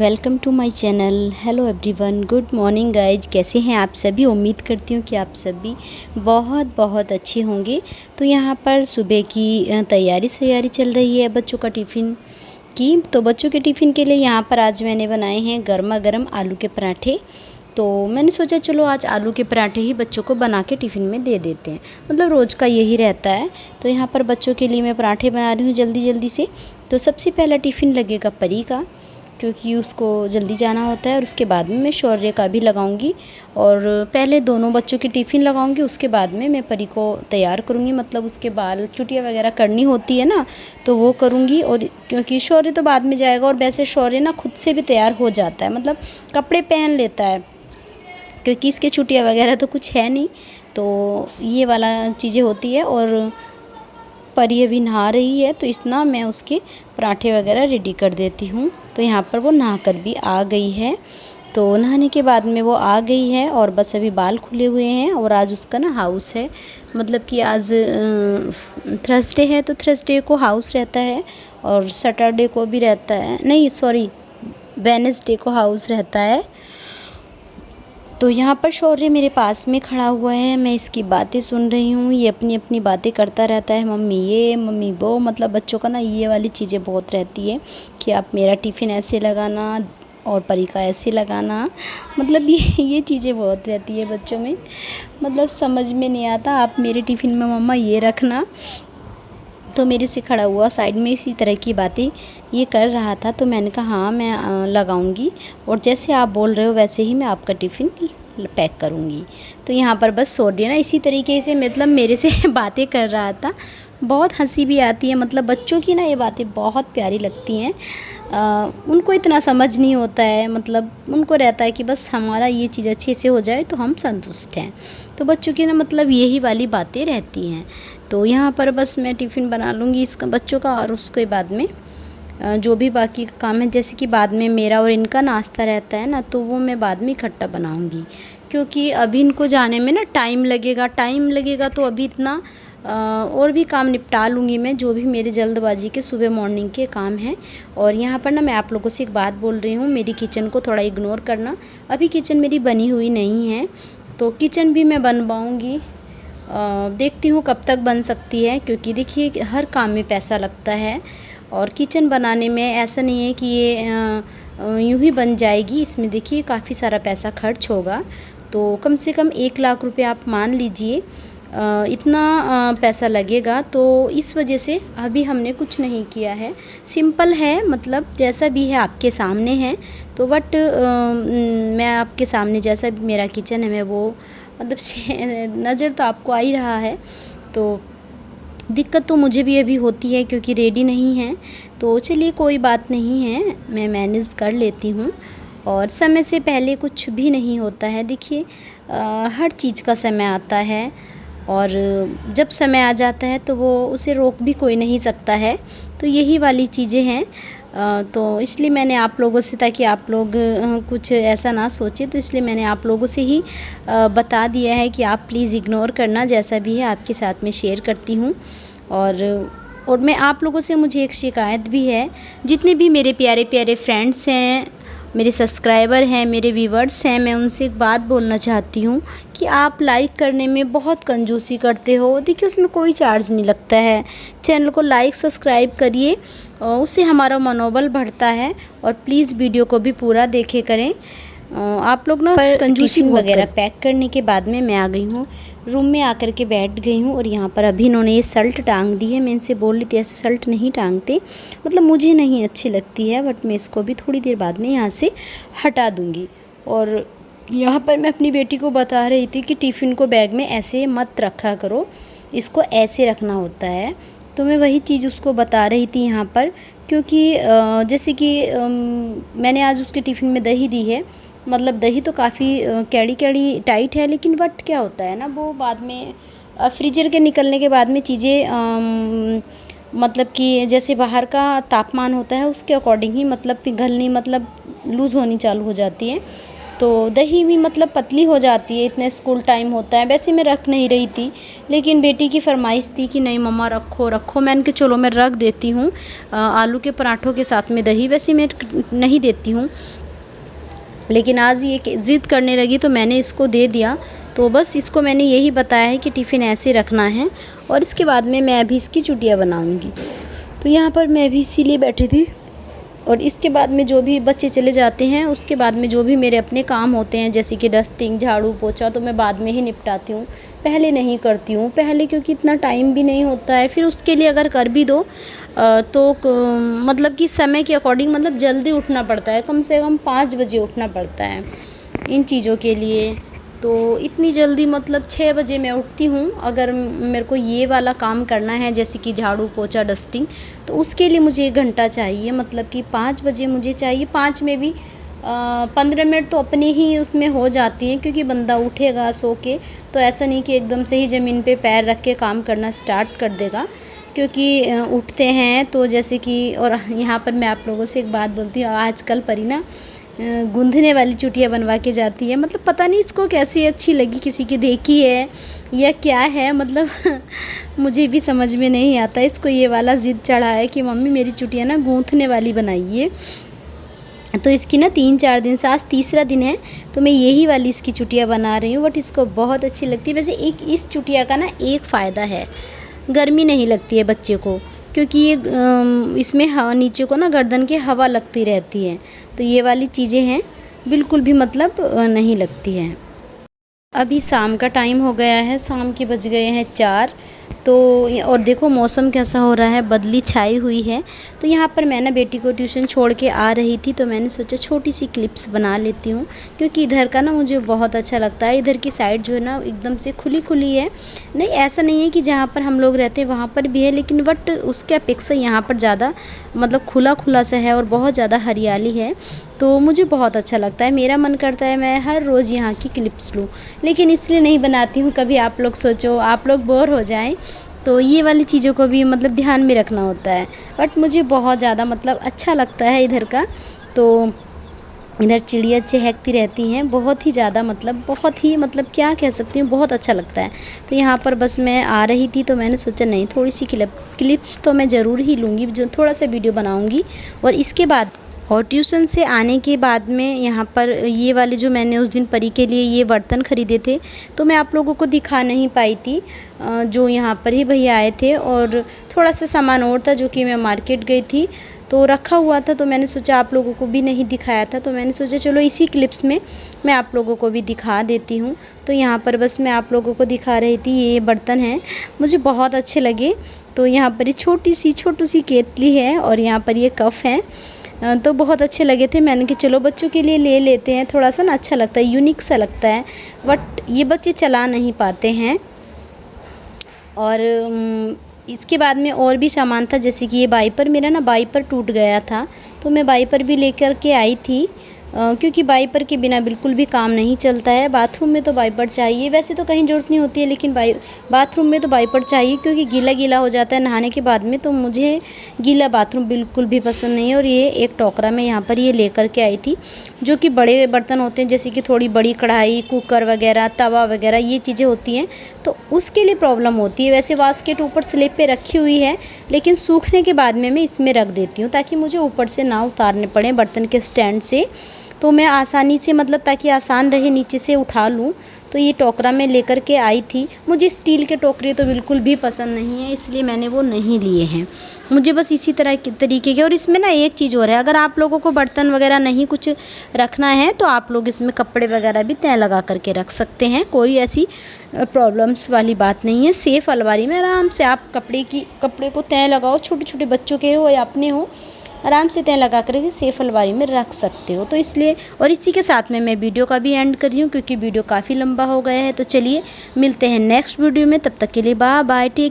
Welcome to my channel. Hello everyone, good morning guys. कैसे हैं आप सभी? उम्मीद करती हूँ कि आप सभी बहुत बहुत अच्छे होंगे। तो यहाँ पर सुबह की तैयारी चल रही है बच्चों का टिफ़िन की। तो बच्चों के टिफ़िन के लिए यहाँ पर आज मैंने बनाए हैं गर्मा गर्म आलू के पराठे। तो मैंने सोचा चलो आज आलू के पराठे ही बच्चों को बना के टिफ़िन में दे देते हैं, मतलब रोज़ का यही रहता है। तो यहाँ पर बच्चों के लिए मैं पराठे बना रही हूँ जल्दी जल्दी से। तो सबसे पहला टिफ़िन लगेगा परी का, क्योंकि उसको जल्दी जाना होता है, और उसके बाद में मैं शौर्य का भी लगाऊंगी। और पहले दोनों बच्चों की टिफ़िन लगाऊंगी, उसके बाद में मैं परी को तैयार करूंगी, मतलब उसके बाल चुटिया वगैरह करनी होती है ना, तो वो करूंगी। और क्योंकि शौर्य तो बाद में जाएगा, और वैसे शौर्य ना खुद से भी तैयार हो जाता है, मतलब कपड़े पहन लेता है, क्योंकि इसके चुटिया वगैरह तो कुछ है नहीं। तो ये वाला चीज़ें होती है। और परी अभी नहा रही है, तो इतना मैं उसके पराठे वगैरह रेडी कर देती हूँ। तो यहाँ पर वो नहा कर भी आ गई है। तो नहाने के बाद में वो आ गई है, और बस अभी बाल खुले हुए हैं। और आज उसका ना हाउस है, मतलब कि आज थर्सडे है, तो थर्सडे को हाउस रहता है, और सैटरडे को भी रहता है, नहीं सॉरी वेडनेसडे को हाउस रहता है। तो यहाँ पर शौर्य मेरे पास में खड़ा हुआ है, मैं इसकी बातें सुन रही हूँ। ये अपनी अपनी बातें करता रहता है, मम्मी ये मम्मी वो, मतलब बच्चों का ना ये वाली चीज़ें बहुत रहती है कि आप मेरा टिफ़िन ऐसे लगाना और परी का ऐसे लगाना, मतलब ये चीज़ें बहुत रहती है बच्चों में, मतलब समझ में नहीं आता। आप मेरे टिफ़िन में मम्मा ये रखना। तो मेरे से खड़ा हुआ साइड में इसी तरह की बातें ये कर रहा था। तो मैंने कहा हाँ मैं लगाऊंगी, और जैसे आप बोल रहे हो वैसे ही मैं आपका टिफ़िन पैक करूंगी। तो यहाँ पर बस शौर्य ना इसी तरीके से मतलब मेरे से बातें कर रहा था। बहुत हंसी भी आती है, मतलब बच्चों की ना ये बातें बहुत प्यारी लगती हैं। उनको इतना समझ नहीं होता है, मतलब उनको रहता है कि बस हमारा ये चीज़ अच्छे से हो जाए तो हम संतुष्ट हैं। तो बच्चों की ना मतलब यही वाली बातें रहती हैं। तो यहाँ पर बस मैं टिफ़िन बना लूँगी इसका बच्चों का, और उसके बाद में जो भी बाकी का काम है, जैसे कि बाद में मेरा और इनका नाश्ता रहता है ना, तो वो मैं बाद में इकट्ठा बनाऊँगी, क्योंकि अभी इनको जाने में ना टाइम लगेगा। तो अभी इतना और भी काम निपटा लूँगी मैं, जो भी मेरे जल्दबाजी के सुबह मॉर्निंग के काम हैं। और यहाँ पर ना मैं आप लोगों से एक बात बोल रही हूँ, मेरी किचन को थोड़ा इग्नोर करना। अभी किचन मेरी बनी हुई नहीं है, तो किचन भी मैं बनवाऊँगी। देखती हूँ कब तक बन सकती है, क्योंकि देखिए हर काम में पैसा लगता है, और किचन बनाने में ऐसा नहीं है कि ये यूँ ही बन जाएगी। इसमें देखिए काफ़ी सारा पैसा खर्च होगा, तो कम से कम 1 लाख रुपए आप मान लीजिए, इतना पैसा लगेगा। तो इस वजह से अभी हमने कुछ नहीं किया है, सिंपल है, मतलब जैसा भी है आपके सामने है। तो बट मैं आपके सामने जैसा भी मेरा किचन है, मैं वो मतलब नज़र तो आपको आ ही रहा है। तो दिक्कत तो मुझे भी अभी होती है, क्योंकि रेडी नहीं है। तो चलिए कोई बात नहीं है, मैं मैनेज कर लेती हूँ। और समय से पहले कुछ भी नहीं होता है, देखिए हर चीज़ का समय आता है, और जब समय आ जाता है तो वो उसे रोक भी कोई नहीं सकता है। तो यही वाली चीज़ें हैं। तो इसलिए मैंने आप लोगों से, ताकि आप लोग कुछ ऐसा ना सोचे, तो इसलिए मैंने आप लोगों से ही बता दिया है कि आप प्लीज़ इग्नोर करना, जैसा भी है आपके साथ में शेयर करती हूँ। और मैं आप लोगों से, मुझे एक शिकायत भी है, जितने भी मेरे प्यारे प्यारे फ्रेंड्स हैं, मेरे सब्सक्राइबर हैं, मेरे व्यूवर्स हैं, मैं उनसे एक बात बोलना चाहती हूँ कि आप लाइक करने में बहुत कंजूसी करते हो। देखिए उसमें कोई चार्ज नहीं लगता है, चैनल को लाइक सब्सक्राइब करिए, उससे हमारा मनोबल बढ़ता है। और प्लीज़ वीडियो को भी पूरा देखे करें। आप लोग ना कंजूसी वगैरह पैक करने के बाद में मैं आ गई हूँ रूम में, आकर के बैठ गई हूँ। और यहाँ पर अभी इन्होंने ये शर्ट टांग दी है। मैं इनसे बोल रही थी ऐसे शर्ट नहीं टांगते, मतलब मुझे नहीं अच्छी लगती है, बट मैं इसको भी थोड़ी देर बाद में यहाँ से हटा दूँगी। और यहाँ पर मैं अपनी बेटी को बता रही थी कि टिफ़िन को बैग में ऐसे मत रखा करो, इसको ऐसे रखना होता है। तो मैं वही चीज़ उसको बता रही थी यहाँ पर, क्योंकि जैसे कि मैंने आज उसके टिफ़िन में दही दी है, मतलब दही तो काफ़ी कैड़ी कैड़ी टाइट है, लेकिन बट क्या होता है ना, वो बाद में फ्रीजर के निकलने के बाद में चीज़ें मतलब कि जैसे बाहर का तापमान होता है उसके अकॉर्डिंग ही मतलब पिघलनी, मतलब लूज़ होनी चालू हो जाती है। तो दही भी मतलब पतली हो जाती है, इतने स्कूल टाइम होता है। वैसे मैं रख नहीं रही थी, लेकिन बेटी की फरमाइश थी कि नहीं मम्मा रखो रखो। मैंने कहा चलो मैं रख देती हूँ। आलू के पराठों के साथ में दही वैसे मैं नहीं देती हूँ, लेकिन आज ये ज़िद करने लगी तो मैंने इसको दे दिया। तो बस इसको मैंने यही बताया है कि टिफ़िन ऐसे रखना है, और इसके बाद में मैं अभी इसकी चुटिया बनाऊँगी। तो यहाँ पर मैं भी इसीलिए बैठी थी, और इसके बाद में जो भी बच्चे चले जाते हैं उसके बाद में जो भी मेरे अपने काम होते हैं, जैसे कि डस्टिंग, झाड़ू पोछा, तो मैं बाद में ही निपटाती हूँ, पहले नहीं करती हूँ। पहले क्योंकि इतना टाइम भी नहीं होता है, फिर उसके लिए अगर कर भी दो तो मतलब कि समय के अकॉर्डिंग मतलब जल्दी उठना पड़ता है, कम से कम 5 बजे उठना पड़ता है इन चीज़ों के लिए। तो इतनी जल्दी मतलब 6 बजे मैं उठती हूँ। अगर मेरे को ये वाला काम करना है जैसे कि झाड़ू पोछा डस्टिंग, तो उसके लिए मुझे 1 घंटा चाहिए, मतलब कि 5 बजे मुझे चाहिए। 5 में भी 15 मिनट तो अपने ही उसमें हो जाती हैं, क्योंकि बंदा उठेगा सो के, तो ऐसा नहीं कि एकदम से ही ज़मीन पे पैर रख के काम करना स्टार्ट कर देगा, क्योंकि उठते हैं तो जैसे कि। और यहाँ पर मैं आप लोगों से एक बात बोलती हूँ, आजकल परी ना गूंथने वाली चुटिया बनवा के जाती है। मतलब पता नहीं इसको कैसी अच्छी लगी, किसी की देखी है या क्या है, मतलब मुझे भी समझ में नहीं आता। इसको ये वाला ज़िद चढ़ा है कि मम्मी मेरी चुटिया ना गूंथने वाली बनाइए। तो इसकी ना 3-4 दिन से, आज तीसरा दिन है, तो मैं यही वाली इसकी चुटिया बना रही हूँ। बट इसको बहुत अच्छी लगती है। वैसे एक इस चुटिया का ना एक फ़ायदा है, गर्मी नहीं लगती है बच्चे को, क्योंकि ये इसमें हवा नीचे को ना गर्दन के हवा लगती रहती है। तो ये वाली चीज़ें हैं बिल्कुल भी मतलब नहीं लगती है। अभी शाम का टाइम हो गया है, शाम के बज गए हैं 4। तो और देखो मौसम कैसा हो रहा है, बदली छाई हुई है। तो यहाँ पर मैं ना बेटी को ट्यूशन छोड़ के आ रही थी, तो मैंने सोचा छोटी सी क्लिप्स बना लेती हूँ, क्योंकि इधर का ना मुझे बहुत अच्छा लगता है। इधर की साइड जो है ना एकदम से खुली खुली है। नहीं, ऐसा नहीं है कि जहाँ पर हम लोग रहते हैं वहाँ पर भी है, लेकिन बट उसके अपेक्षा यहाँ पर ज़्यादा मतलब खुला खुला सा है और बहुत ज़्यादा हरियाली है। तो मुझे बहुत अच्छा लगता है, मेरा मन करता है मैं हर रोज़ यहाँ की क्लिप्स लूँ, लेकिन इसलिए नहीं बनाती हूँ। कभी आप लोग सोचो, आप लोग बोर हो जाएं, तो ये वाली चीज़ों को भी मतलब ध्यान में रखना होता है। बट मुझे बहुत ज़्यादा मतलब अच्छा लगता है इधर का। तो इधर चिड़िया चहकती रहती हैं बहुत ही ज़्यादा, मतलब बहुत ही मतलब क्या कह सकती हूँ, बहुत अच्छा लगता है। तो यहाँ पर बस मैं आ रही थी, तो मैंने सोचा नहीं थोड़ी सी क्लिप्स तो मैं ज़रूर ही लूँगी, जो थोड़ा सा वीडियो बनाऊँगी। और इसके बाद और ट्यूशन से आने के बाद में यहाँ पर ये वाले जो मैंने उस दिन परी के लिए ये बर्तन ख़रीदे थे, तो मैं आप लोगों को दिखा नहीं पाई थी। जो यहाँ पर ही भैया आए थे, और थोड़ा सा सामान और था जो कि मैं मार्केट गई थी तो रखा हुआ था, तो मैंने सोचा आप लोगों को भी नहीं दिखाया था, तो मैंने सोचा चलो इसी क्लिप्स में मैं आप लोगों को भी दिखा देती हूँ। तो यहाँ पर बस मैं आप लोगों को दिखा रही थी, ये बर्तन हैं, मुझे बहुत अच्छे लगे। तो यहाँ पर ये छोटी सी केतली है, और यहाँ पर ये कप है, तो बहुत अच्छे लगे थे। मैंने कि चलो बच्चों के लिए ले लेते हैं, थोड़ा सा ना अच्छा लगता है, यूनिक सा लगता है। बट ये बच्चे चला नहीं पाते हैं। और इसके बाद में और भी सामान था, जैसे कि ये वाइपर, मेरा ना वाइपर टूट गया था, तो मैं वाइपर भी लेकर के आई थी, क्योंकि वाइपर के बिना बिल्कुल भी काम नहीं चलता है। बाथरूम में तो वाइपर चाहिए, वैसे तो कहीं ज़रूरत नहीं होती है, लेकिन बाथरूम में तो वाइपर चाहिए, क्योंकि गीला गीला हो जाता है नहाने के बाद में। तो मुझे गीला बाथरूम बिल्कुल भी पसंद नहीं है। और ये एक टोकरा में यहाँ पर ये लेकर के आई थी, जो कि बड़े बर्तन होते हैं, जैसे कि थोड़ी बड़ी कढ़ाई, कुकर वगैरह, तवा वगैरह, ये चीज़ें होती हैं, तो उसके लिए प्रॉब्लम होती है। वैसे बास्केट ऊपर स्लैब पे रखी हुई है, लेकिन सूखने के बाद में मैं इसमें रख देती हूँ, ताकि मुझे ऊपर से ना उतारने पड़े बर्तन के स्टैंड से, तो मैं आसानी से मतलब ताकि आसान रहे नीचे से उठा लूँ। तो ये टोकरा मैं लेकर के आई थी। मुझे स्टील के टोकरे तो बिल्कुल भी पसंद नहीं है, इसलिए मैंने वो नहीं लिए हैं। मुझे बस इसी तरह के तरीके के। और इसमें ना एक चीज़ और है, अगर आप लोगों को बर्तन वगैरह नहीं कुछ रखना है, तो आप लोग इसमें कपड़े वगैरह भी तय लगा करके रख सकते हैं, कोई ऐसी प्रॉब्लम्स वाली बात नहीं है। सेफ़ अलमारी में आराम से आप कपड़े को तय लगाओ, छोटे छोटे बच्चों के हो या अपने हो, आराम से तय लगा कर सेफ़ अलमारी में रख सकते हो। तो इसलिए, और इसी के साथ में मैं वीडियो का भी एंड कर रही हूँ, क्योंकि वीडियो काफ़ी लंबा हो गया है। तो चलिए मिलते हैं नेक्स्ट वीडियो में, तब तक के लिए बाय बाय, टेक